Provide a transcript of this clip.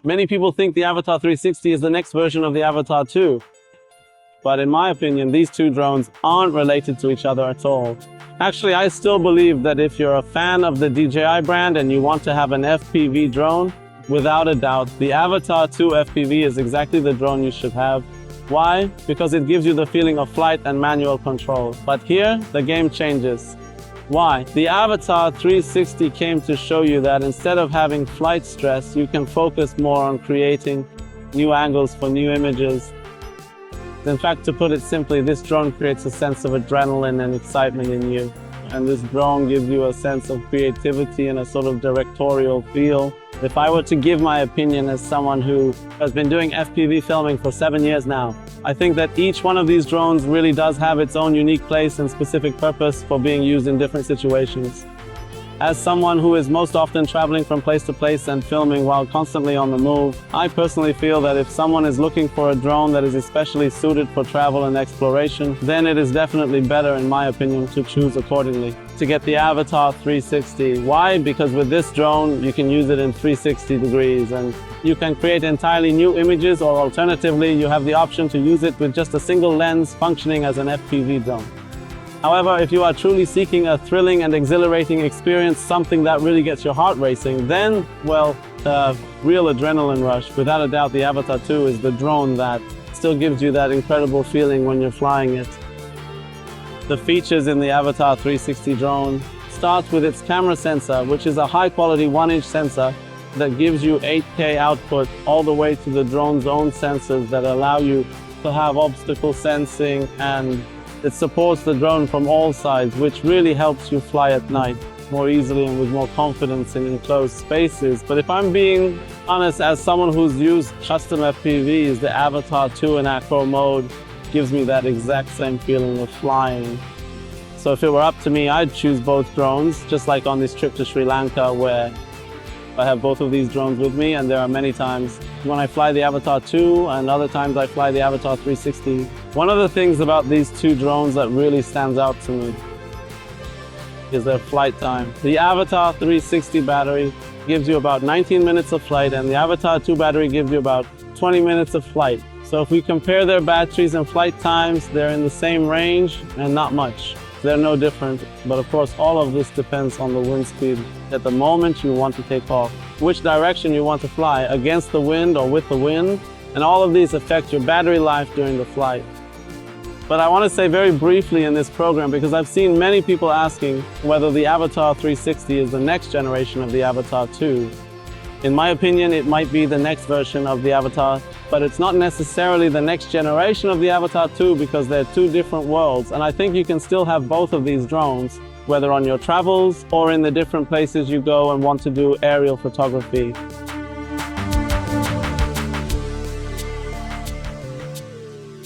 Many people think the Avata 360 is the next version of the Avata 2. But in my opinion, these two drones aren't related to each other at all. Actually, I still believe that if you're a fan of the DJI brand and you want to have an FPV drone, without a doubt, the Avata 2 FPV is exactly the drone you should have. Why? Because it gives you the feeling of flight and manual control. But here, the game changes. Why? The Avata 360 came to show you that instead of having flight stress, you can focus more on creating new angles for new images. In fact, to put it simply, this drone creates a sense of adrenaline and excitement in you. And this drone gives you a sense of creativity and a sort of directorial feel. If I were to give my opinion as someone who has been doing FPV filming for 7 years now, I think that each one of these drones really does have its own unique place and specific purpose for being used in different situations. As someone who is most often traveling from place to place and filming while constantly on the move, I personally feel that if someone is looking for a drone that is especially suited for travel and exploration, then it is definitely better, in my opinion, to choose accordingly. To get the Avata 360. Why? Because with this drone, you can use it in 360 degrees and you can create entirely new images, or alternatively, you have the option to use it with just a single lens functioning as an FPV drone. However, if you are truly seeking a thrilling and exhilarating experience, something that really gets your heart racing, then, well, a real adrenaline rush. Without a doubt, the Avata 2 is the drone that still gives you that incredible feeling when you're flying it. The features in the Avata 360 drone start with its camera sensor, which is a high-quality 1-inch sensor that gives you 8K output all the way to the drone's own sensors that allow you to have obstacle sensing, and it supports the drone from all sides, which really helps you fly at night more easily and with more confidence in enclosed spaces. But if I'm being honest, as someone who's used custom FPVs, the Avata 2 in acro mode gives me that exact same feeling of flying. So if it were up to me, I'd choose both drones, just like on this trip to Sri Lanka where I have both of these drones with me, and there are many times when I fly the Avata 2 and other times I fly the Avata 360. One of the things about these two drones that really stands out to me is their flight time. The Avata 360 battery gives you about 19 minutes of flight, and the Avata 2 battery gives you about 20 minutes of flight. So if we compare their batteries and flight times, they're in the same range and not much. They're no different, but of course all of this depends on the wind speed at the moment you want to take off, which direction you want to fly, against the wind or with the wind, and all of these affect your battery life during the flight. But I want to say very briefly in this program, because I've seen many people asking whether the Avata 360 is the next generation of the Avata 2. In my opinion, it might be the next version of the Avata, but it's not necessarily the next generation of the Avata 2 because they're two different worlds. And I think you can still have both of these drones, whether on your travels or in the different places you go and want to do aerial photography.